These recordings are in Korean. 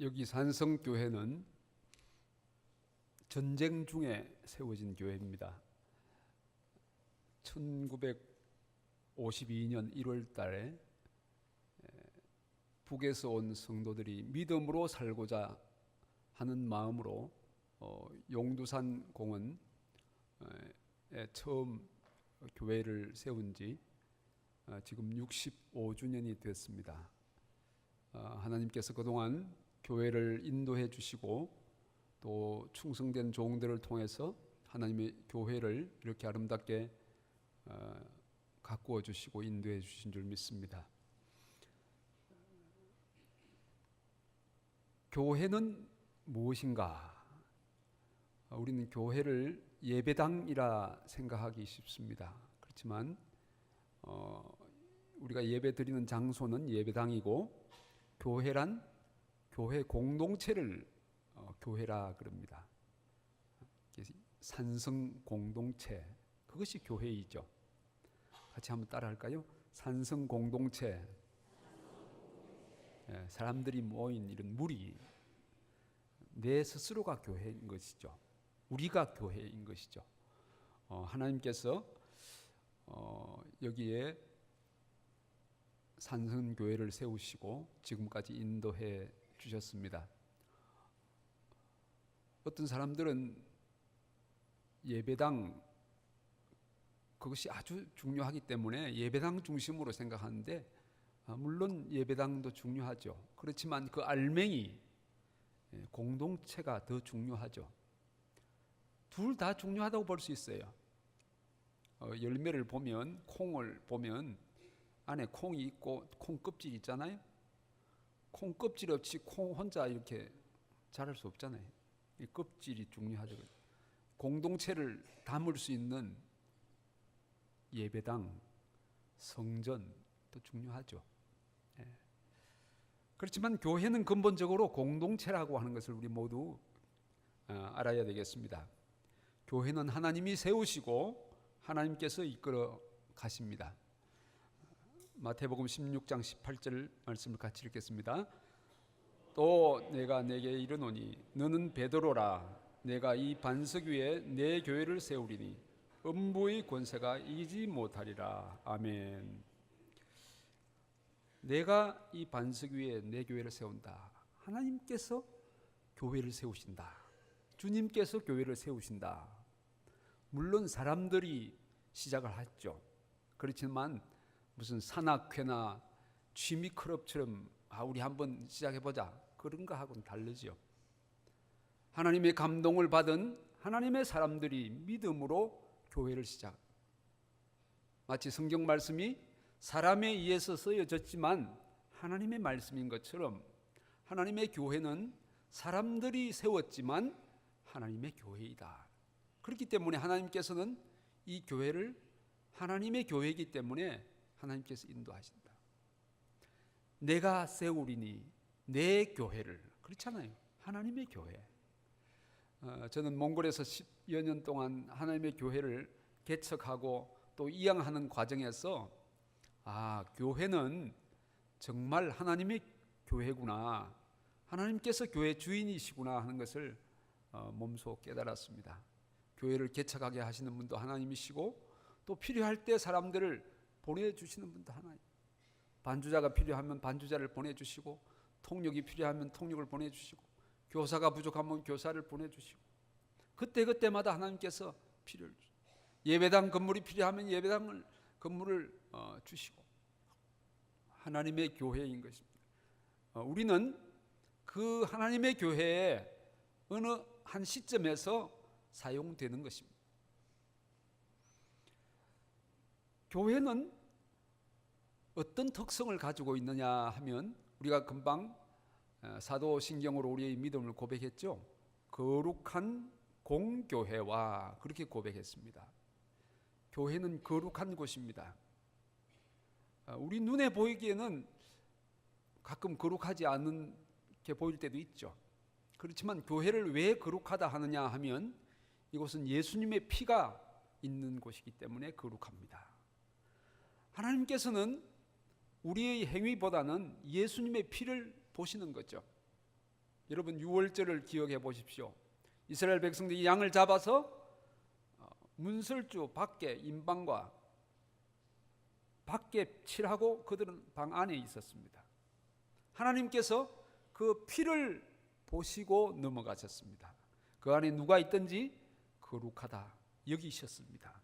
여기 산성교회는 전쟁 중에 세워진 교회입니다. 1952년 1월 달에 북에서 온 성도들이 믿음으로 살고자 하는 마음으로 용두산 공원에 처음 교회를 세운 지 지금 65주년이 됐습니다. 하나님께서 그동안 교회를 인도해 주시고 또 충성된 종들을 통해서 하나님의 교회를 이렇게 아름답게 가꾸어 주시고 인도해 주신 줄 믿습니다. 교회는 무엇인가? 우리는 교회를 예배당이라 생각하기 쉽습니다. 그렇지만 우리가 예배 드리는 장소는 예배당이고 교회란 교회 공동체를 교회라 그럽니다. 산성 공동체, 그것이 교회이죠. 같이 한번 따라할까요? 산성 공동체. 사람들이 모인 이런 무리, 내 스스로가 교회인 것이죠. 우리가 교회인 것이죠. 하나님께서 여기에 산성교회를 세우시고 지금까지 인도해 주셨습니다. 어떤 사람들은 예배당, 그것이 아주 중요하기 때문에 예배당 중심으로 생각하는데 물론 예배당도 중요하죠. 그렇지만 그 알맹이 공동체가 더 중요하죠. 둘 다 중요하다고 볼 수 있어요. 열매를 보면, 콩을 보면 안에 콩이 있고 콩 껍질이 있잖아요. 콩 껍질 없이 콩 혼자 이렇게 자랄 수 없잖아요. 이 껍질이 중요하죠. 공동체를 담을 수 있는 예배당, 성전도 중요하죠. 그렇지만 교회는 근본적으로 공동체라고 하는 것을 우리 모두 알아야 되겠습니다. 교회는 하나님이 세우시고 하나님께서 이끌어 가십니다. 마태복음 16장 18절 말씀을 같이 읽겠습니다. 또 내가 내게 이르노니 너는 베드로라. 내가 이 반석 위에 내 교회를 세우리니 음부의 권세가 이기지 못하리라. 아멘. 내가 이 반석 위에 내 교회를 세운다. 하나님께서 교회를 세우신다. 주님께서 교회를 세우신다. 물론 사람들이 시작을 했죠. 그렇지만 무슨 산악회나 취미 클럽처럼 우리 한번 시작해보자 그런 거하고는 다르죠. 하나님의 감동을 받은 하나님의 사람들이 믿음으로 교회를 시작. 마치 성경 말씀이 사람에 의해서 쓰여졌지만 하나님의 말씀인 것처럼 하나님의 교회는 사람들이 세웠지만 하나님의 교회이다. 그렇기 때문에 하나님께서는 이 교회를 하나님의 교회이기 때문에 하나님께서 인도하신다. 내가 세우리니 내 교회를, 그렇잖아요. 하나님의 교회. 저는 몽골에서 10여 년 동안 하나님의 교회를 개척하고 또 이양하는 과정에서 교회는 정말 하나님의 교회구나, 하나님께서 교회 주인이시구나 하는 것을 몸소 깨달았습니다. 교회를 개척하게 하시는 분도 하나님이시고 또 필요할 때 사람들을 보내주시는 분도 하나님. 반주자가 필요하면 반주자를 보내주시고, 통역이 필요하면 통역을 보내주시고, 교사가 부족하면 교사를 보내주시고, 그때마다 하나님께서 필요를 주시고, 예배당 건물이 필요하면 예배당을 건물을 주시고, 하나님의 교회인 것입니다. 우리는 그 하나님의 교회에 어느 한 시점에서 사용되는 것입니다. 교회는 어떤 특성을 가지고 있느냐 하면 우리가 금방 사도신경으로 우리의 믿음을 고백했죠. 거룩한 공교회와 그렇게 고백했습니다. 교회는 거룩한 곳입니다. 우리 눈에 보이기에는 가끔 거룩하지 않은 게 보일 때도 있죠. 그렇지만 교회를 왜 거룩하다 하느냐 하면 이곳은 예수님의 피가 있는 곳이기 때문에 거룩합니다. 하나님께서는 우리의 행위보다는 예수님의 피를 보시는 거죠. 여러분 유월절을 기억해 보십시오. 이스라엘 백성들이 양을 잡아서 문설주 밖에 임방과 밖에 칠하고 그들은 방 안에 있었습니다. 하나님께서 그 피를 보시고 넘어가셨습니다. 그 안에 누가 있든지 거룩하다 여기셨습니다.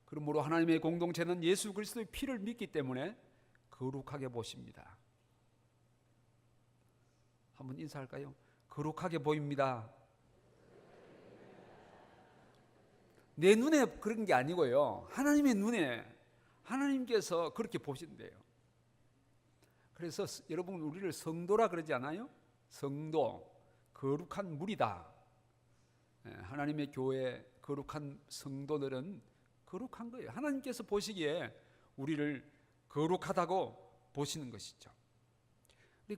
그러므로 하나님의 공동체는 예수 그리스도의 피를 믿기 때문에 거룩하게 보십니다. 한번 인사할까요? 거룩하게 보입니다. 내 눈에 그런 게 아니고요, 하나님의 눈에 하나님께서 그렇게 보신대요. 그래서 여러분 우리를 성도라 그러지 않아요? 성도, 거룩한 무리다. 하나님의 교회 거룩한 성도들은 거룩한 거예요. 하나님께서 보시기에 우리를 거룩하다고 보시는 것이죠.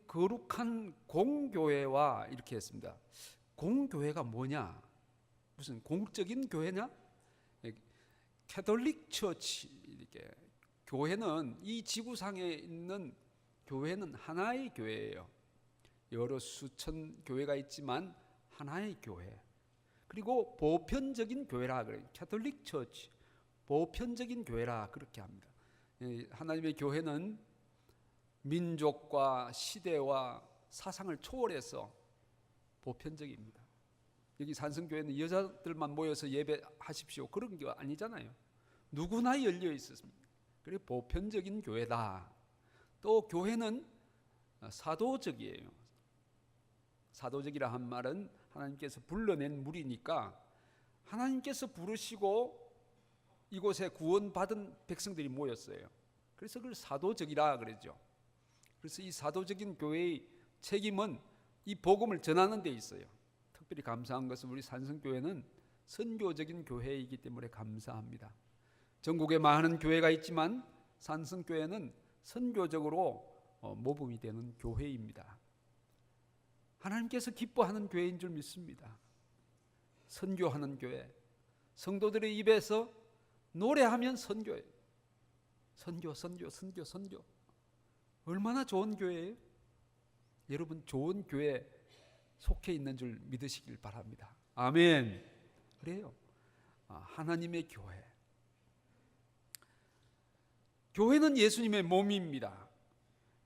거룩한 공교회와 이렇게 했습니다. 공교회가 뭐냐? 무슨 공적인 교회냐? 캐톨릭 처치, 이렇게 교회는 이 지구상에 있는 교회는 하나의 교회예요. 여러 수천 교회가 있지만 하나의 교회. 그리고 보편적인 교회라 그래요. 캐톨릭 처치, 보편적인 교회라 그렇게 합니다. 하나님의 교회는 민족과 시대와 사상을 초월해서 보편적입니다. 여기 산성교회는 여자들만 모여서 예배하십시오 그런 게 아니잖아요. 누구나 열려 있었습니다. 그리고 보편적인 교회다. 또 교회는 사도적이에요. 사도적이라 한 말은 하나님께서 불러낸 무리니까 하나님께서 부르시고 이곳에 구원받은 백성들이 모였어요. 그래서 그걸 사도적이라 그러죠. 그래서 이 사도적인 교회의 책임은 이 복음을 전하는 데 있어요. 특별히 감사한 것은 우리 산성교회는 선교적인 교회이기 때문에 감사합니다. 전국에 많은 교회가 있지만 산성교회는 선교적으로 모범이 되는 교회입니다. 하나님께서 기뻐하는 교회인 줄 믿습니다. 선교하는 교회, 성도들의 입에서 노래하면 선교예요. 선교, 선교, 선교, 선교. 얼마나 좋은 교회예요? 여러분 좋은 교회 속해 있는 줄 믿으시길 바랍니다. 아멘. 그래요. 하나님의 교회. 교회는 예수님의 몸입니다.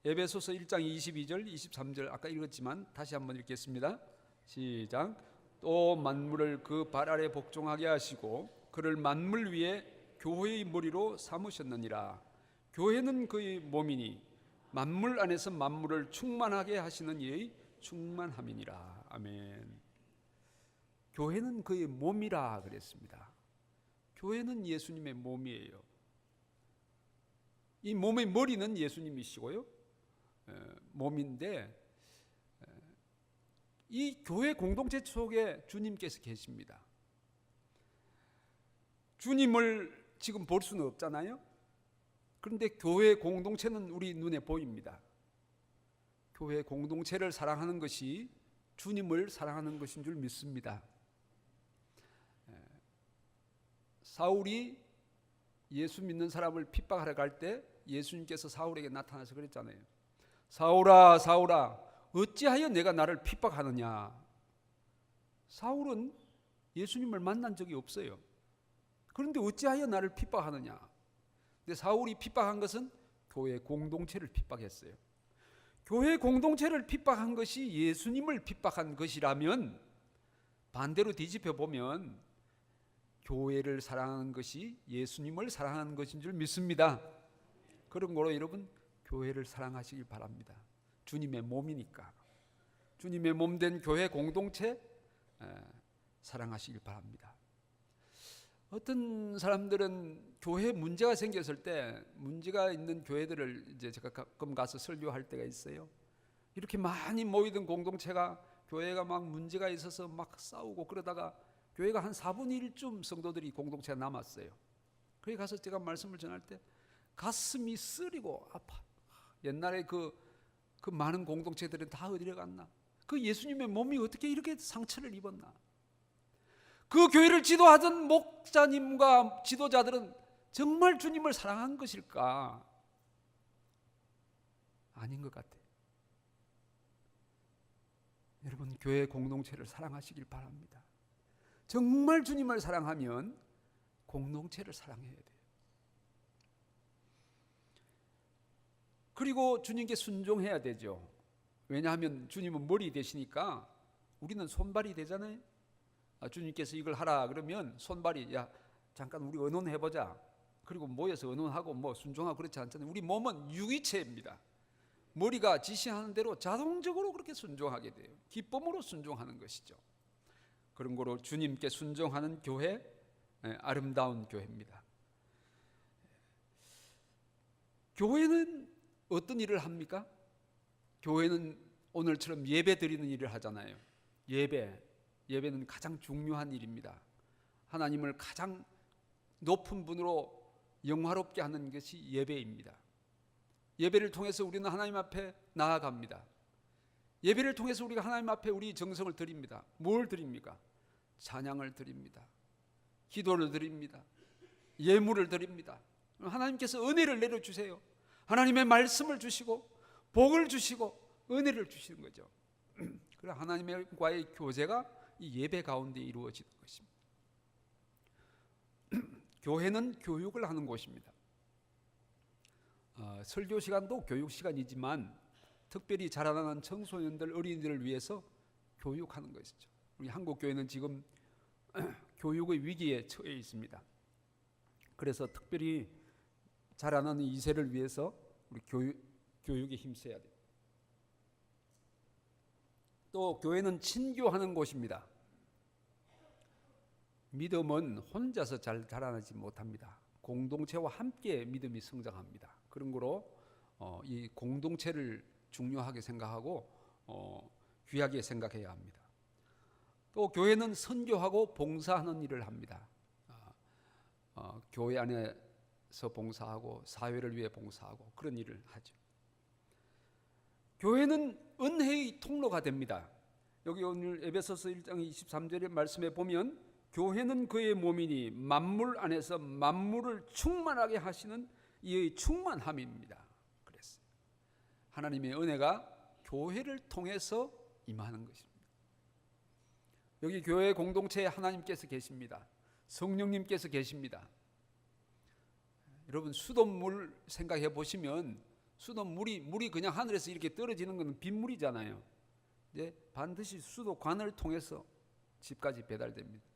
에베소서 1장 22절 23절 아까 읽었지만 다시 한번 읽겠습니다. 시작. 또 만물을 그 발 아래 복종하게 하시고 그를 만물 위에 교회의 머리로 삼으셨느니라. 교회는 그의 몸이니 만물 안에서 만물을 충만하게 하시는 이의 충만함이니라. 아멘. 교회는 그의 몸이라 그랬습니다. 교회는 예수님의 몸이에요. 이 몸의 머리는 예수님이시고요, 몸인데 이 교회 공동체 속에 주님께서 계십니다. 주님을 지금 볼 수는 없잖아요. 그런데 교회 공동체는 우리 눈에 보입니다. 교회 공동체를 사랑하는 것이 주님을 사랑하는 것인 줄 믿습니다. 사울이 예수 믿는 사람을 핍박하러 갈 때 예수님께서 사울에게 나타나서 그랬잖아요. 사울아, 사울아, 어찌하여 내가 나를 핍박하느냐. 사울은 예수님을 만난 적이 없어요. 그런데 어찌하여 나를 핍박하느냐. 근데 사울이 핍박한 것은 교회 공동체를 핍박했어요. 교회 공동체를 핍박한 것이 예수님을 핍박한 것이라면 반대로 뒤집혀 보면 교회를 사랑하는 것이 예수님을 사랑하는 것인 줄 믿습니다. 그런 거로 여러분 교회를 사랑하시길 바랍니다. 주님의 몸이니까. 주님의 몸된 교회 공동체 사랑하시길 바랍니다. 어떤 사람들은 교회 문제가 생겼을 때 문제가 있는 교회들을 이제 제가 가끔 가서 설교할 때가 있어요. 이렇게 많이 모이던 공동체가 교회가 막 문제가 있어서 막 싸우고 그러다가 교회가 한 4분의 1쯤 성도들이 공동체가 남았어요. 거기 가서 제가 말씀을 전할 때 가슴이 쓰리고 아파. 옛날에 그 많은 공동체들은 다 어디로 갔나? 그 예수님의 몸이 어떻게 이렇게 상처를 입었나? 그 교회를 지도하던 목자님과 지도자들은 정말 주님을 사랑한 것일까? 아닌 것 같아요. 여러분, 교회 공동체를 사랑하시길 바랍니다. 정말 주님을 사랑하면 공동체를 사랑해야 돼요. 그리고 주님께 순종해야 되죠. 왜냐하면 주님은 머리 되시니까 우리는 손발이 되잖아요. 주님께서 이걸 하라 그러면 손발이 야 잠깐 우리 의논해보자. 그리고 모여서 의논하고 뭐 순종하고 그렇지 않잖아요. 우리 몸은 유기체입니다. 머리가 지시하는 대로 자동적으로 그렇게 순종하게 돼요. 기쁨으로 순종하는 것이죠. 그런 거로 주님께 순종하는 교회, 아름다운 교회입니다. 교회는 어떤 일을 합니까? 교회는 오늘처럼 예배 드리는 일을 하잖아요. 예배는 가장 중요한 일입니다. 하나님을 가장 높은 분으로 영화롭게 하는 것이 예배입니다. 예배를 통해서 우리는 하나님 앞에 나아갑니다. 예배를 통해서 우리가 하나님 앞에 우리 정성을 드립니다. 뭘 드립니까? 찬양을 드립니다. 기도를 드립니다. 예물을 드립니다. 하나님께서 은혜를 내려주세요. 하나님의 말씀을 주시고 복을 주시고 은혜를 주시는 거죠. 그래 하나님과의 교제가 이 예배 가운데 이루어지는 것입니다. 교회는 교육을 하는 곳입니다. 설교 시간도 교육 시간이지만 특별히 자라나는 청소년들, 어린이들을 위해서 교육하는 것이죠. 우리 한국 교회는 지금 교육의 위기에 처해 있습니다. 그래서 특별히 자라나는 2세를 위해서 우리 교육에 힘써야 돼요. 또 교회는 친교하는 곳입니다. 믿음은 혼자서 잘 자라나지 못합니다. 공동체와 함께 믿음이 성장합니다. 그런 거로 이 공동체를 중요하게 생각하고 귀하게 생각해야 합니다. 또 교회는 선교하고 봉사하는 일을 합니다. 교회 안에서 봉사하고 사회를 위해 봉사하고 그런 일을 하죠. 교회는 은혜의 통로가 됩니다. 여기 오늘 에베소서 1장 23절의 말씀에 보면 교회는 그의 몸이니 만물 안에서 만물을 충만하게 하시는 이의 충만함입니다. 그랬어요. 하나님의 은혜가 교회를 통해서 임하는 것입니다. 여기 교회 공동체에 하나님께서 계십니다. 성령님께서 계십니다. 여러분 수돗물 생각해 보시면 물이 그냥 하늘에서 이렇게 떨어지는 건 빗물이잖아요. 이제 반드시 수도관을 통해서 집까지 배달됩니다.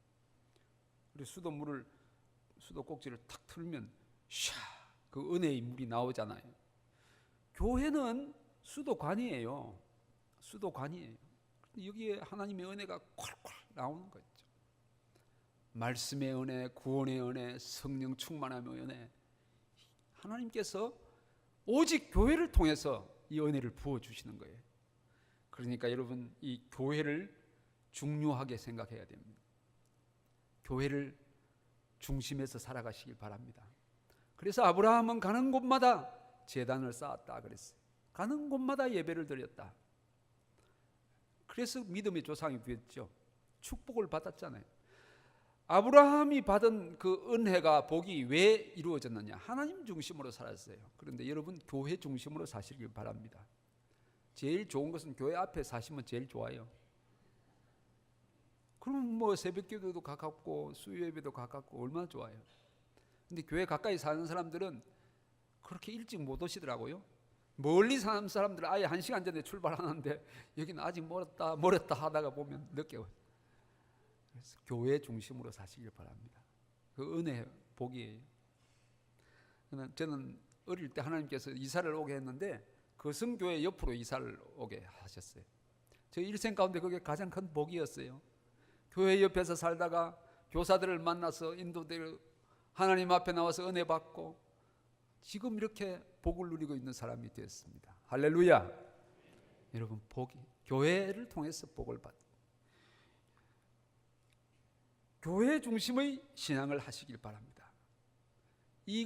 우리 수도꼭지를 탁 틀면 그 은혜의 물이 나오잖아요. 교회는 수도관이에요. 여기에 하나님의 은혜가 콸콸 나오는 거죠. 말씀의 은혜, 구원의 은혜, 성령 충만함의 은혜. 하나님께서 오직 교회를 통해서 이 은혜를 부어주시는 거예요. 그러니까 여러분 이 교회를 중요하게 생각해야 됩니다. 교회를 중심에서 살아가시길 바랍니다. 그래서 아브라함은 가는 곳마다 제단을 쌓았다 그랬어요. 가는 곳마다 예배를 드렸다. 그래서 믿음의 조상이 되었죠. 축복을 받았잖아요. 아브라함이 받은 그 은혜가 복이 왜 이루어졌느냐? 하나님 중심으로 살았어요. 그런데 여러분 교회 중심으로 사시길 바랍니다. 제일 좋은 것은 교회 앞에 사시면 제일 좋아요. 그러면 뭐 새벽기도도 가깝고 수요예배도 가깝고 얼마나 좋아요. 근데 교회 가까이 사는 사람들은 그렇게 일찍 못 오시더라고요. 멀리 사는 사람들은 아예 1시간 전에 출발하는데 여기는 아직 멀었다 하다가 보면 늦게 와요. 그래서 교회 중심으로 사시길 바랍니다. 그 은혜 복이에요. 저는 어릴 때 하나님께서 이사를 오게 했는데 거성교회 옆으로 이사를 오게 하셨어요. 제 일생 가운데 그게 가장 큰 복이었어요. 교회 옆에서 살다가 교사들을 만나서 인도되고 하나님 앞에 나와서 은혜 받고 지금 이렇게 복을 누리고 있는 사람이 되었습니다. 할렐루야. 여러분 복이 교회를 통해서 복을 받. 교회 중심의 신앙을 하시길 바랍니다. 이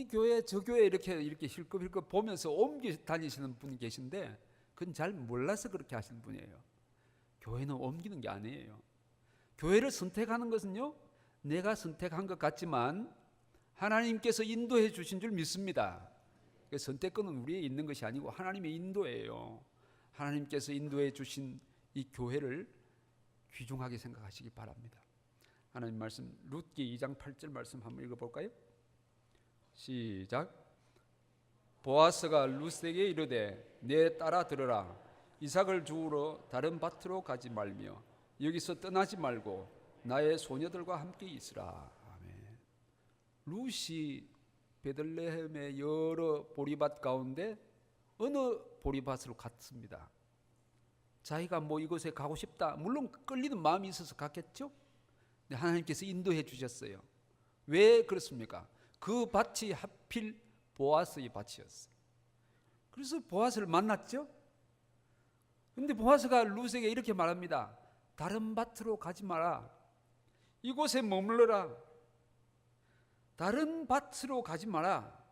교회 저 교회 이렇게 힐끔힐끔 보면서 옮겨 다니시는 분이 계신데 그건 잘 몰라서 그렇게 하시는 분이에요. 교회는 옮기는 게 아니에요. 교회를 선택하는 것은요, 내가 선택한 것 같지만 하나님께서 인도해 주신 줄 믿습니다. 선택권은 우리에 있는 것이 아니고 하나님의 인도예요. 하나님께서 인도해 주신 이 교회를 귀중하게 생각하시기 바랍니다. 하나님 말씀 룻기 2장 8절 말씀 한번 읽어볼까요? 시작. 보아스가 룻에게 이르되 내 딸아 들으라. 이삭을 주우러 다른 밭으로 가지 말며 여기서 떠나지 말고 나의 소녀들과 함께 있으라. 아멘. 룻이 베들레헴의 여러 보리밭 가운데 어느 보리밭으로 갔습니다. 자기가 뭐 이곳에 가고 싶다, 물론 끌리는 마음이 있어서 갔겠죠. 근데 하나님께서 인도해 주셨어요. 왜 그렇습니까? 그 밭이 하필 보아스의 밭이었어요. 그래서 보아스를 만났죠. 근데 보아스가 룻에게 이렇게 말합니다. 다른 밭으로 가지 마라. 이곳에 머물러라. 다른 밭으로 가지 마라.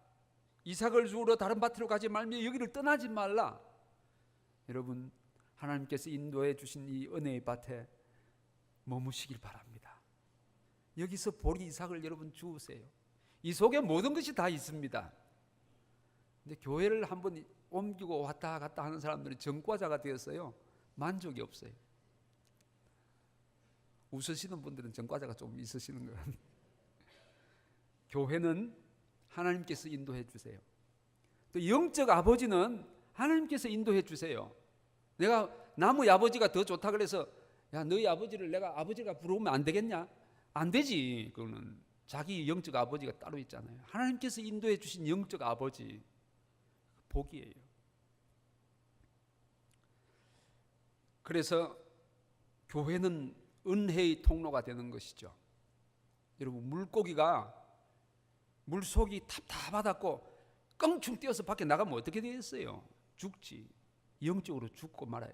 이삭을 주우러 다른 밭으로 가지 말며 여기를 떠나지 말라. 여러분, 하나님께서 인도해 주신 이 은혜의 밭에 머무시길 바랍니다. 여기서 보리 이삭을 여러분 주우세요. 이 속에 모든 것이 다 있습니다. 근데 교회를 한번 옮기고 왔다 갔다 하는 사람들은 전과자가 되었어요. 만족이 없어요. 웃으시는 분들은 전과자가 좀 있으시는 것 같아요. 교회는 하나님께서 인도해 주세요. 또 영적 아버지는 하나님께서 인도해 주세요. 내가 나무의 아버지가 더 좋다 그래서 야, 너희 아버지를 내가 아버지가 부르면 안 되겠냐? 안 되지. 그거는 자기 영적 아버지가 따로 있잖아요. 하나님께서 인도해 주신 영적 아버지, 복이에요. 그래서 교회는 은혜의 통로가 되는 것이죠. 여러분, 물고기가 물속이 답답하다고 껑충 뛰어서 밖에 나가면 어떻게 되겠어요? 죽지. 영적으로 죽고 말아요.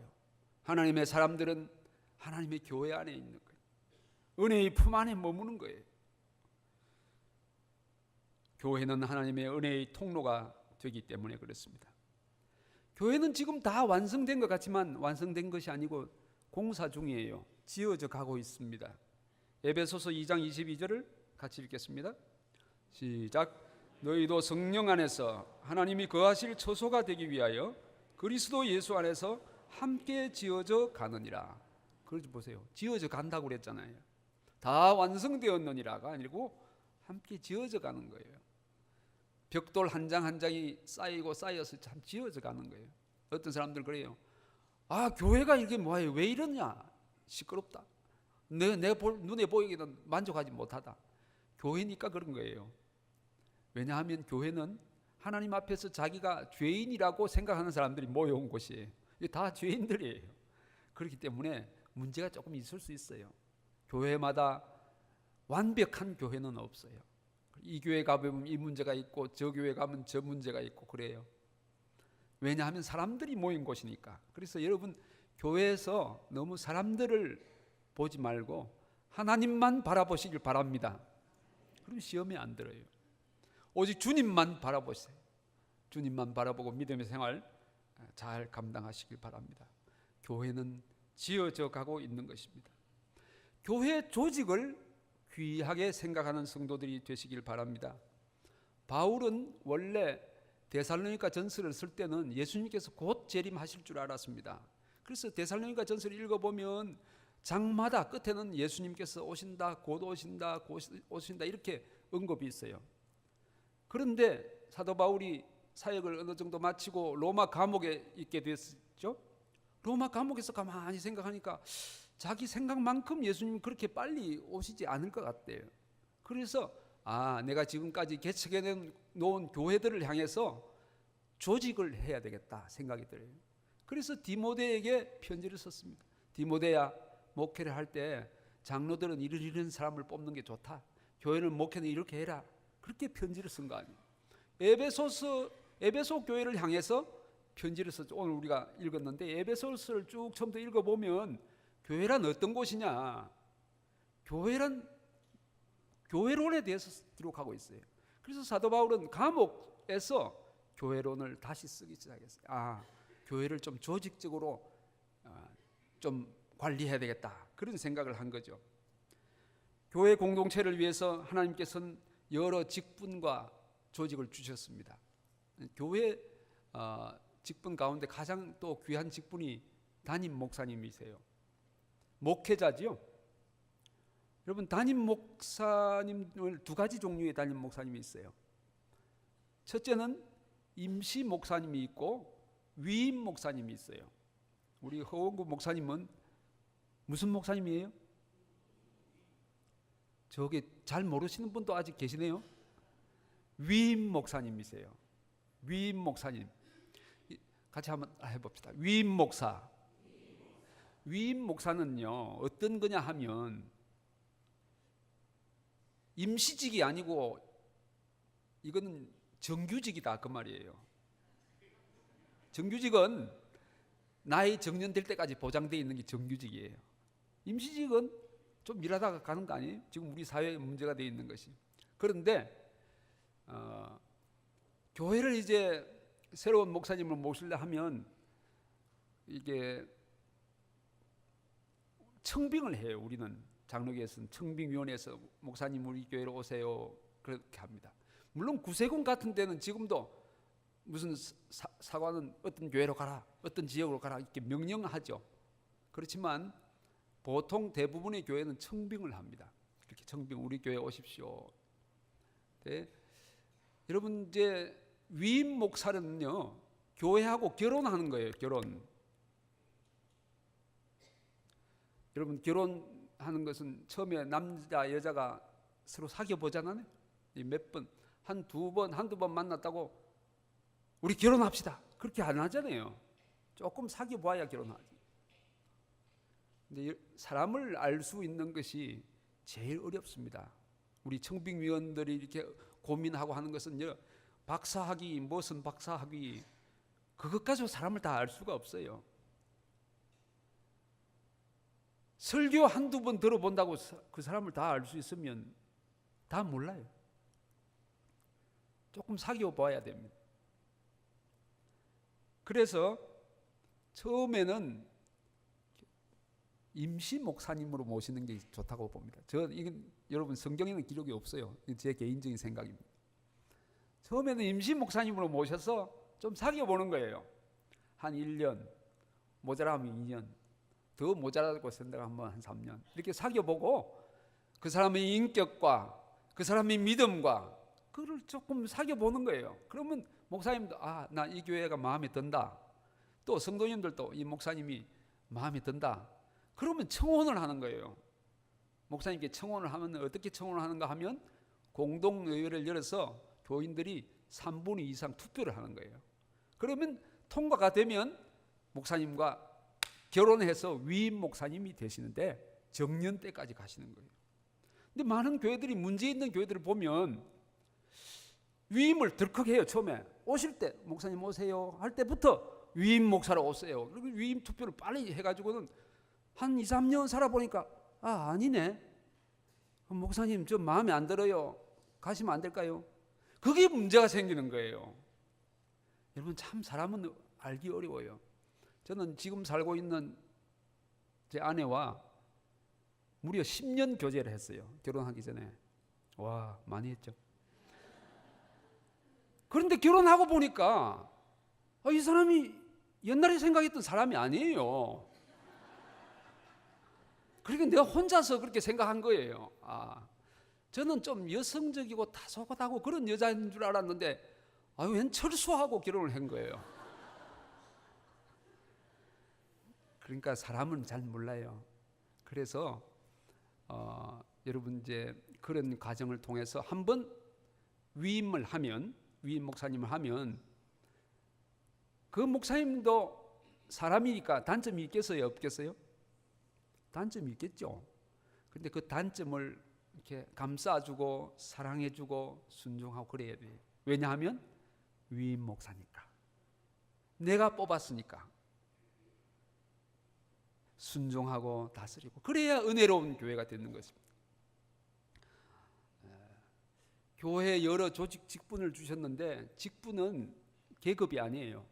하나님의 사람들은 하나님의 교회 안에 있는 거예요. 은혜의 품 안에 머무는 거예요. 교회는 하나님의 은혜의 통로가 되기 때문에 그렇습니다. 교회는 지금 다 완성된 것 같지만 완성된 것이 아니고 공사 중이에요. 지어져 가고 있습니다. 에베소서 2장 22절을 같이 읽겠습니다. 시작. 너희도 성령 안에서 하나님이 거하실 처소가 되기 위하여 그리스도 예수 안에서 함께 지어져 가느니라. 그러지 보세요. 지어져 간다고 그랬잖아요. 다 완성되었느니라가 아니고 함께 지어져 가는 거예요. 벽돌 한 장 한 장이 쌓이고 쌓여서 참 지어져 가는 거예요. 어떤 사람들 그래요. 아, 교회가 이게 뭐예요? 왜 이러냐? 시끄럽다. 내 눈에 보이기는 만족하지 못하다. 교회니까 그런 거예요. 왜냐하면 교회는 하나님 앞에서 자기가 죄인이라고 생각하는 사람들이 모여온 곳이에요. 이게 다 죄인들이에요. 그렇기 때문에 문제가 조금 있을 수 있어요. 교회마다 완벽한 교회는 없어요. 이 교회 가면 이 문제가 있고 저 교회 가면 저 문제가 있고 그래요. 왜냐하면 사람들이 모인 곳이니까. 그래서 여러분, 교회에서 너무 사람들을 보지 말고 하나님만 바라보시길 바랍니다. 그럼 시험에 안 들어요. 오직 주님만 바라보세요. 주님만 바라보고 믿음의 생활 잘 감당하시길 바랍니다. 교회는 지어져 가고 있는 것입니다. 교회 조직을 귀하게 생각하는 성도들이 되시길 바랍니다. 바울은 원래 데살로니가 전서를 쓸 때는 예수님께서 곧 재림하실 줄 알았습니다. 그래서 데살로니가 전서를 읽어보면 장마다 끝에는 예수님께서 오신다, 곧 오신다, 곧 오신다 이렇게 언급이 있어요. 그런데 사도 바울이 사역을 어느 정도 마치고 로마 감옥에 있게 됐죠. 로마 감옥에서 가만히 생각하니까 자기 생각만큼 예수님이 그렇게 빨리 오시지 않을 것 같대요. 그래서 내가 지금까지 개척해 놓은 교회들을 향해서 조직을 해야 되겠다 생각이 들어요. 그래서 디모데에게 편지를 썼습니다. 디모데야, 목회를 할 때 장로들은 이런 사람을 뽑는 게 좋다. 교회는 목회는 이렇게 해라. 그렇게 편지를 쓴 거 아니에요. 에베소 교회를 향해서 편지를 썼죠. 오늘 우리가 읽었는데 에베소서를 쭉 처음부터 읽어보면 교회란 어떤 곳이냐, 교회론에 대해서 기록하고 있어요. 그래서 사도 바울은 감옥에서 교회론을 다시 쓰기 시작했어요. 교회를 좀 조직적으로 좀 관리해야 되겠다, 그런 생각을 한 거죠. 교회 공동체를 위해서 하나님께서는 여러 직분과 조직을 주셨습니다. 교회 직분 가운데 가장 또 귀한 직분이 담임 목사님이세요. 목회자지요. 여러분, 담임 목사님을 두 가지 종류의 담임 목사님이 있어요. 첫째는 임시 목사님이 있고 위임 목사님이 있어요. 우리 허원구 목사님은 무슨 목사님이에요? 저기 잘 모르시는 분도 아직 계시네요. 위임 목사님이세요. 위임 목사님. 같이 한번 해봅시다. 위임 목사. 위임 목사는요, 어떤 거냐 하면 임시직이 아니고 이거는 정규직이다 그 말이에요. 정규직은 나이 정년될 때까지 보장되어 있는 게 정규직이에요. 임시직은 좀 일하다가 가는 거 아니에요? 지금 우리 사회에 문제가 되어 있는 것이. 그런데 교회를 이제 새로운 목사님을 모시려 하면 이게 청빙을 해요. 우리는 장로교에서는 청빙위원회에서 목사님 우리 교회로 오세요 그렇게 합니다. 물론 구세군 같은 데는 지금도 무슨 사관은 어떤 교회로 가라, 어떤 지역으로 가라 이렇게 명령하죠. 그렇지만 보통 대부분의 교회는 청빙을 합니다. 이렇게 청빙, 우리 교회 오십시오. 네. 여러분, 이제 위임 목사는요, 교회하고 결혼하는 거예요. 결혼. 여러분, 결혼하는 것은 처음에 남자 여자가 서로 사귀어 보잖아요. 몇 번, 한두 번 만났다고 우리 결혼합시다 그렇게 안 하잖아요. 조금 사귀어 봐야 결혼하지. 근데 사람을 알 수 있는 것이 제일 어렵습니다. 우리 청빙위원들이 이렇게 고민하고 하는 것은 박사학위, 무슨 박사학위, 그것 가지고 사람을 다 알 수가 없어요. 설교 한두 번 들어본다고 그 사람을 다 알 수 있으면 다 몰라요. 조금 사귀어 봐야 됩니다. 그래서 처음에는 임시 목사님으로 모시는 게 좋다고 봅니다. 이건 여러분 성경에는 기록이 없어요. 제 개인적인 생각입니다. 처음에는 임시 목사님으로 모셔서 좀 사귀어 보는 거예요. 한 1년, 모자라면 2년, 더 모자라고 생각하면 한 3년 이렇게 사귀어 보고 그 사람의 인격과 그 사람의 믿음과 그걸 조금 사귀어 보는 거예요. 그러면 목사님도 나 이 교회가 마음에 든다. 또 성도님들도 이 목사님이 마음에 든다. 그러면 청혼을 하는 거예요. 목사님께 청혼을 하면 어떻게 청혼을 하는가 하면 공동의회를 열어서 교인들이 3분의 2 이상 투표를 하는 거예요. 그러면 통과가 되면 목사님과 결혼해서 위임 목사님이 되시는데 정년 때까지 가시는 거예요. 근데 많은 교회들이 문제 있는 교회들을 보면 위임을 덜컥 해요. 처음에 오실 때 목사님 오세요 할 때부터 위임 목사로 오세요. 그리고 위임 투표를 빨리 해가지고는 한 2, 3년 살아보니까 아니네. 목사님 저 마음에 안 들어요. 가시면 안 될까요? 그게 문제가 생기는 거예요. 여러분, 참 사람은 알기 어려워요. 저는 지금 살고 있는 제 아내와 무려 10년 교제를 했어요. 결혼하기 전에. 와, 많이 했죠. 그런데 결혼하고 보니까 이 사람이 옛날에 생각했던 사람이 아니에요. 그러니까 내가 혼자서 그렇게 생각한 거예요. 저는 좀 여성적이고 다소곳하고 그런 여자인 줄 알았는데 웬 철수하고 결혼을 한 거예요. 그러니까 사람은 잘 몰라요. 그래서 여러분 이제 그런 과정을 통해서 한번 위임 목사님을 하면 그 목사님도 사람이니까 단점이 있겠어요, 없겠어요? 단점이 있겠죠. 근데 그 단점을 이렇게 감싸주고 사랑해주고 순종하고 그래야 돼요. 왜냐하면 위임 목사니까, 내가 뽑았으니까 순종하고 다스리고 그래야 은혜로운 교회가 되는 것입니다. 교회에 여러 조직 직분을 주셨는데 직분은 계급이 아니에요.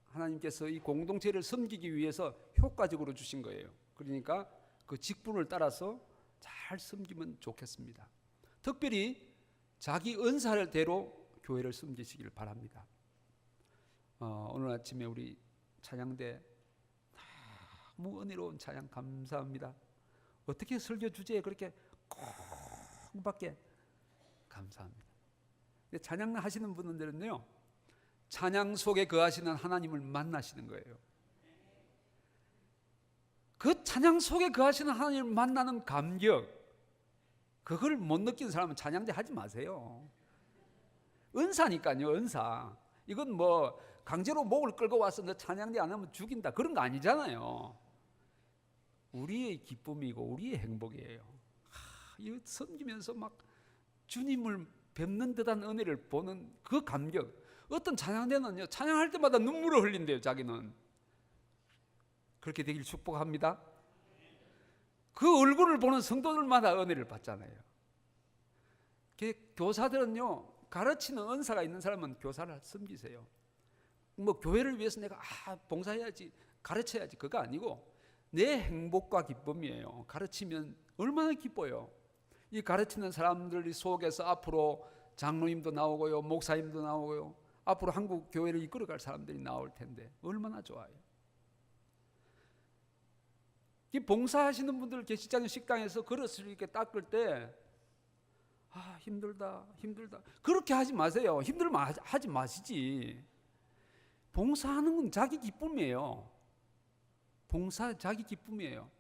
하나님께서 이 공동체를 섬기기 위해서 효과적으로 주신 거예요. 그러니까 그 직분을 따라서 잘 섬기면 좋겠습니다. 특별히 자기 은사를 대로 교회를 섬기시기를 바랍니다. 오늘 아침에 우리 찬양대 너무 은혜로운 찬양 감사합니다. 어떻게 설교 주제에 그렇게 콩밖에 감사합니다. 찬양 하시는 분들은요, 찬양 속에 거하시는 하나님을 만나시는 거예요. 그 찬양 속에 거하시는 하나님을 만나는 감격, 그걸 못 느낀 사람은 찬양대 하지 마세요. 은사니까요, 은사. 이건 뭐 강제로 목을 끌고 와서 너 찬양대 안 하면 죽인다, 그런 거 아니잖아요. 우리의 기쁨이고 우리의 행복이에요. 이거 섬기면서 막 주님을 뵙는 듯한 은혜를 보는 그 감격. 어떤 찬양대는요, 찬양할 때마다 눈물을 흘린대요. 자기는 그렇게 되길 축복합니다. 그 얼굴을 보는 성도들마다 은혜를 받잖아요. 교사들은요, 가르치는 은사가 있는 사람은 교사를 섬기세요. 뭐 교회를 위해서 내가 봉사해야지, 가르쳐야지, 그거 아니고 내 행복과 기쁨이에요. 가르치면 얼마나 기뻐요. 이 가르치는 사람들 속에서 앞으로 장로님도 나오고요, 목사님도 나오고요, 앞으로 한국 교회를 이끌어갈 사람들이 나올 텐데 얼마나 좋아요. 이 봉사하시는 분들 계시잖아요. 식당에서 그릇을 이렇게 닦을 때 힘들다 그렇게 하지 마세요. 힘들면 하지 마시지. 봉사하는 건 자기 기쁨이에요. 봉사 자기 기쁨이에요.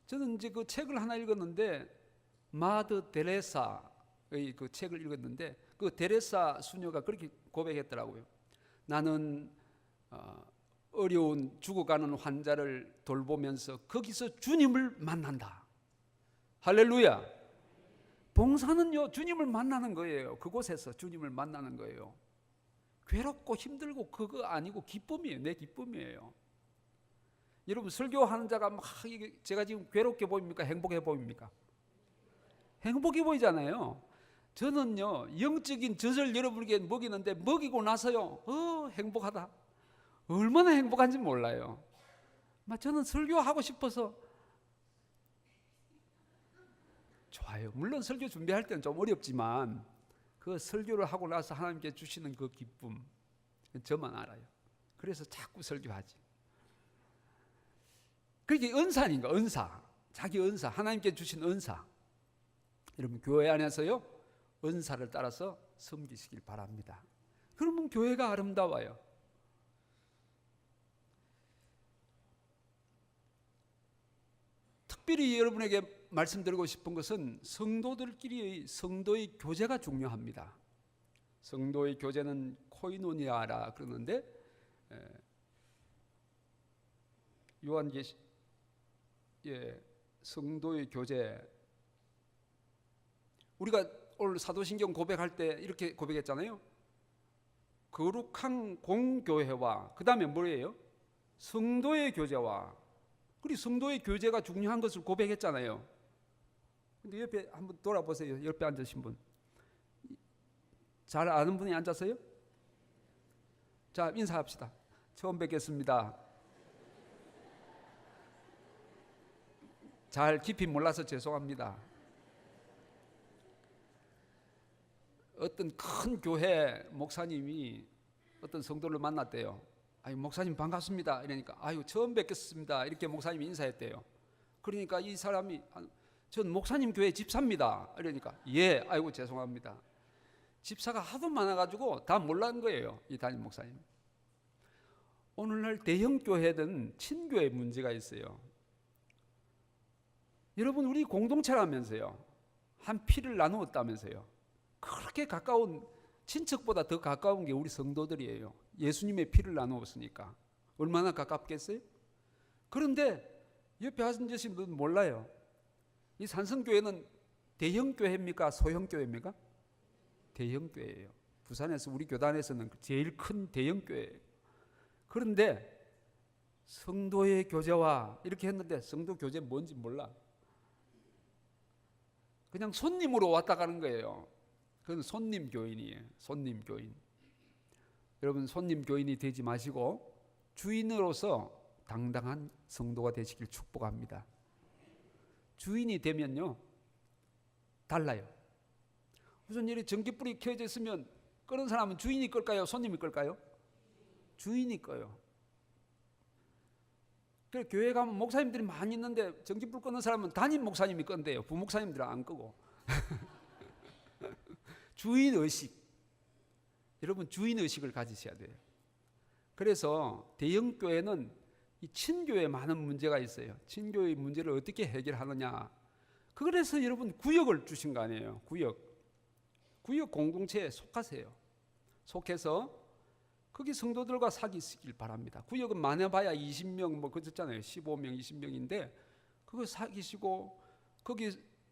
저는 이제 그 책을 하나 읽었는데, 마더 데레사의 그 책을 읽었는데, 그 데레사 수녀가 그렇게 고백했더라고요. 나는 어려운 죽어가는 환자를 돌보면서 거기서 주님을 만난다. 할렐루야. 봉사는요, 주님을 만나는 거예요. 그곳에서 주님을 만나는 거예요. 괴롭고 힘들고 그거 아니고 기쁨이에요. 내 기쁨이에요. 여러분, 설교하는 자가 막 제가 지금 괴롭게 보입니까? 행복해 보입니까? 행복해 보이잖아요. 저는요, 영적인 젖을 여러분에게 먹이는데 먹이고 나서요, 행복하다. 얼마나 행복한지 몰라요. 저는 설교하고 싶어서 좋아요. 물론 설교 준비할 때는 좀 어렵지만 그 설교를 하고 나서 하나님께 주시는 그 기쁨, 저만 알아요. 그래서 자꾸 설교하지. 그게 은사니까, 은사. 자기 은사, 하나님께 주신 은사. 여러분, 교회 안에서요, 은사를 따라서 섬기시길 바랍니다. 그러면 교회가 아름다워요. 특별히 여러분에게 말씀드리고 싶은 것은 성도들끼리의 성도의 교제가 중요합니다. 성도의 교제는 코이노니아라 그러는데, 요한계시 성도의 교제, 우리가 오늘 사도신경 고백할 때 이렇게 고백했잖아요. 거룩한 공교회와 그 다음에 뭐예요? 성도의 교제와, 그리고 성도의 교제가 중요한 것을 고백했잖아요. 근데 옆에 한번 돌아보세요. 옆에 앉으신 분, 잘 아는 분이 앉았어요? 자, 인사합시다. 처음 뵙겠습니다. 잘 깊이 몰라서 죄송합니다. 어떤 큰 교회 목사님이 어떤 성도를 만났대요. 아유, 목사님 반갑습니다. 이러니까 아유, 처음 뵙겠습니다. 이렇게 목사님이 인사했대요. 그러니까 이 사람이 전 목사님 교회 집사입니다. 이러니까 예, 아이고 죄송합니다. 집사가 하도 많아가지고 다 몰랐는 거예요, 이 담임 목사님. 오늘날 대형 교회든 친교에 문제가 있어요. 여러분, 우리 공동체라면서요. 한 피를 나누었다면서요. 그렇게 가까운, 친척보다 더 가까운 게 우리 성도들이에요. 예수님의 피를 나누었으니까 얼마나 가깝겠어요? 그런데 옆에 앉으신 분 몰라요. 이 산성교회는 대형 교회입니까? 소형 교회입니까? 대형 교회예요. 부산에서 우리 교단에서는 제일 큰 대형 교회예요. 그런데 성도의 교제와 이렇게 했는데 성도 교제 뭔지 몰라. 그냥 손님으로 왔다 가는 거예요. 그건 손님 교인이에요. 손님 교인. 여러분, 손님 교인이 되지 마시고 주인으로서 당당한 성도가 되시길 축복합니다. 주인이 되면요, 달라요. 무슨 일이 전기불이 켜져 있으면 끄는 사람은 주인이 끌까요? 손님이 끌까요? 주인이 꺼요. 그래, 교회 가면 목사님들이 많이 있는데 전기불 끄는 사람은 담임 목사님이 끈대요. 부목사님들은 안 끄고. 주인의식. 여러분, 주인의식을 가지셔야 돼요. 그래서 대형교회는 이 친교에 많은 문제가 있어요. 친교의 문제를 어떻게 해결하느냐. 그래서 여러분 구역을 주신 거 아니에요. 구역 공동체에 속하세요. 속해서 거기 성도들과 사귀시길 바랍니다. 구역은 많아봐야 20명 뭐 그랬잖아요. 15명, 20명인데 그거 사귀시고, 거기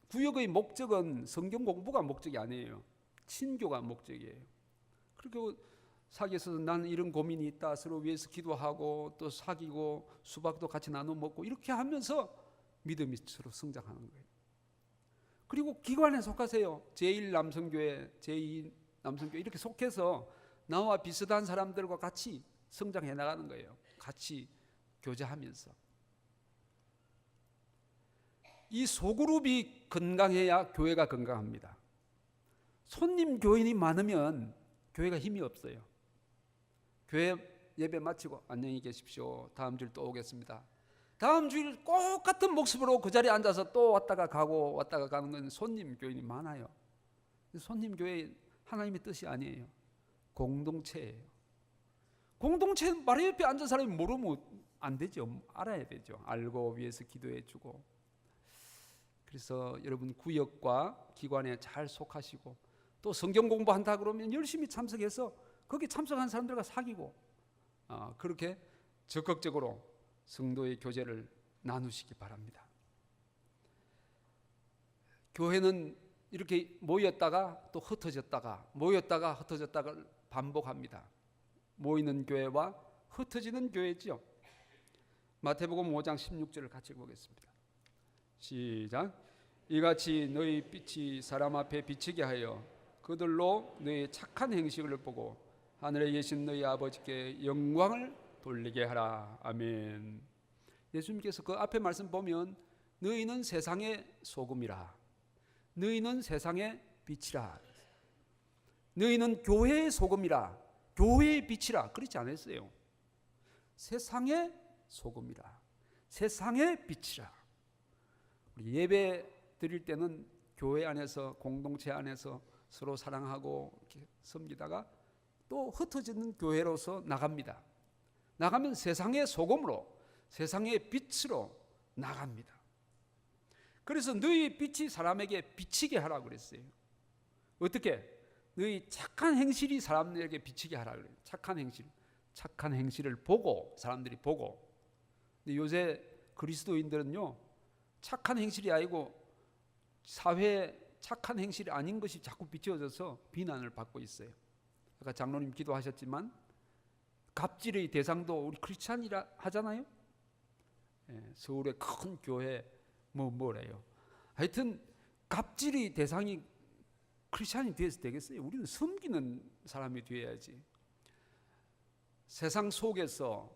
구역의 목적은 성경 공부가 목적이 아니에요. 친교가 목적이에요. 그리고 사귀어서 나는 이런 고민이 있다. 서로 위해서 기도하고 또 사귀고 수박도 같이 나눠 먹고 이렇게 하면서 믿음이 서로 성장하는 거예요. 그리고 기관에 속하세요. 제1남성교회, 제2남성교회 이렇게 속해서 나와 비슷한 사람들과 같이 성장해 나가는 거예요. 같이 교제하면서. 이 소그룹이 건강해야 교회가 건강합니다. 손님 교인이 많으면 교회가 힘이 없어요. 교회 예배 마치고 안녕히 계십시오. 다음 주일 또 오겠습니다. 다음 주일 똑같은 모습으로 그 자리에 앉아서 또 왔다가 가는 건 손님 교인이 많아요. 손님 교회 하나님의 뜻이 아니에요. 공동체예요. 공동체 바로 옆에 앉은 사람이 모르면 안 되죠. 알아야 되죠. 알고 위해서 기도해 주고. 그래서 여러분 구역과 기관에 잘 속하시고, 또 성경 공부한다 그러면 열심히 참석해서 거기 참석한 사람들과 사귀고, 그렇게 적극적으로 성도의 교제를 나누시기 바랍니다. 교회는 이렇게 모였다가 또 흩어졌다가 모였다가 흩어졌다가 반복합니다. 모이는 교회와 흩어지는 교회죠. 마태복음 5장 16절을 같이 보겠습니다. 시작. 이같이 너희 빛이 사람 앞에 비치게 하여 그들로 너희 착한 행실을 보고 하늘에 계신 너희 아버지께 영광을 돌리게 하라. 아멘. 예수님께서 그 앞에 말씀 보면 너희는 세상의 소금이라, 너희는 세상의 빛이라, 너희는 교회의 소금이라, 교회의 빛이라 그렇지 않았어요. 세상의 소금이라, 세상의 빛이라. 우리 예배 드릴 때는 교회 안에서 공동체 안에서 서로 사랑하고 이렇게 섬기다가 또 흩어지는 교회로서 나갑니다. 나가면 세상의 소금으로, 세상의 빛으로 나갑니다. 그래서 너희 빛이 사람에게 비치게 하라고 그랬어요. 어떻게? 너희 착한 행실이 사람들에게 비치게 하라고 그래요. 착한 행실을 보고, 사람들이 보고. 근데 요새 그리스도인들은요, 착한 행실이 아니고 사회에 착한 행실이 아닌 것이 자꾸 비춰져서 비난을 받고 있어요. 아까 장로님 기도하셨지만 갑질의 대상도 우리 크리스찬이라 하잖아요. 서울의 큰 교회 뭐래요. 하여튼 갑질의 대상이 크리스찬이 되어서 되겠어요? 우리는 섬기는 사람이 되어야지. 세상 속에서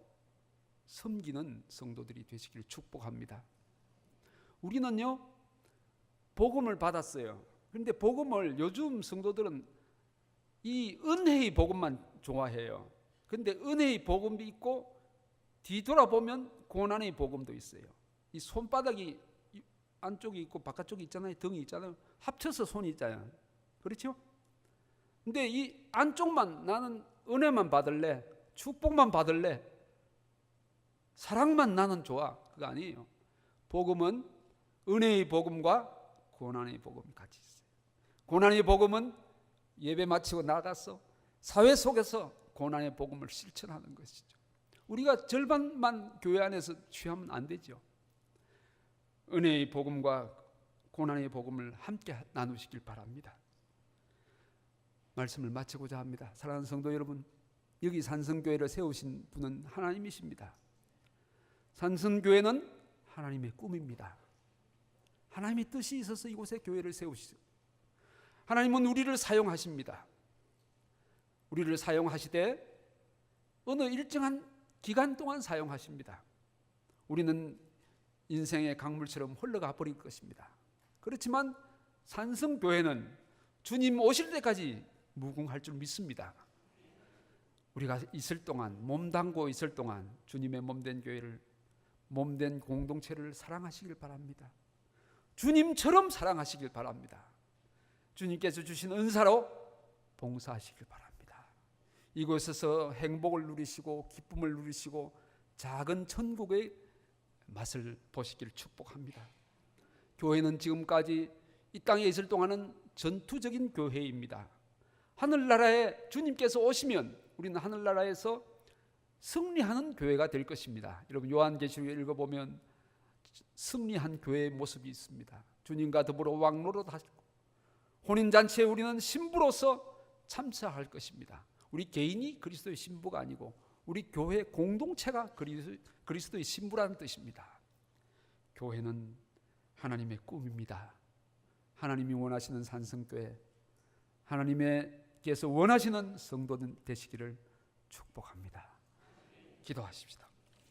섬기는 성도들이 되시기를 축복합니다. 우리는요, 복음을 받았어요. 그런데 복음을 요즘 성도들은 이 은혜의 복음만 좋아해요. 그런데 은혜의 복음도 있고 뒤돌아보면 고난의 복음도 있어요. 이 손바닥이 안쪽이 있고 바깥쪽이 있잖아요. 등이 있잖아요. 합쳐서 손이 있잖아요. 그렇죠? 근데 이 안쪽만 나는 은혜만 받을래, 축복만 받을래, 사랑만 나는 좋아. 그거 아니에요. 복음은 은혜의 복음과 고난의 복음이 같이 있어요. 고난의 복음은 예배 마치고 나가서 사회 속에서 고난의 복음을 실천하는 것이죠. 우리가 절반만 교회 안에서 취하면 안 되죠. 은혜의 복음과 고난의 복음을 함께 나누시길 바랍니다. 말씀을 마치고자 합니다. 사랑하는 성도 여러분, 여기 산성교회를 세우신 분은 하나님이십니다. 산성교회는 하나님의 꿈입니다. 하나님의 뜻이 있어서 이곳에 교회를 세우시죠. 하나님은 우리를 사용하십니다. 우리를 사용하시되 어느 일정한 기간 동안 사용하십니다. 우리는 인생의 강물처럼 흘러가 버릴 것입니다. 그렇지만 산성교회는 주님 오실 때까지 무궁할 줄 믿습니다. 우리가 있을 동안, 몸담고 있을 동안 주님의 몸된 교회를 몸된 공동체를 사랑하시길 바랍니다. 주님처럼 사랑하시길 바랍니다. 주님께서 주신 은사로 봉사하시길 바랍니다. 이곳에서 행복을 누리시고 기쁨을 누리시고 작은 천국의 맛을 보시길 축복합니다. 교회는 지금까지 이 땅에 있을 동안은 전투적인 교회입니다. 하늘나라에 주님께서 오시면 우리는 하늘나라에서 승리하는 교회가 될 것입니다. 여러분 요한계시록 읽어보면 승리한 교회의 모습이 있습니다. 주님과 더불어 왕노릇하시고 혼인잔치에 우리는 신부로서 참석할 것입니다. 우리 개인이 그리스도의 신부가 아니고 우리 교회 공동체가 그리스도의 신부라는 뜻입니다. 교회는 하나님의 꿈입니다. 하나님이 원하시는 산성교회, 하나님께서 원하시는 성도들 되시기를 축복합니다. 기도하십시다.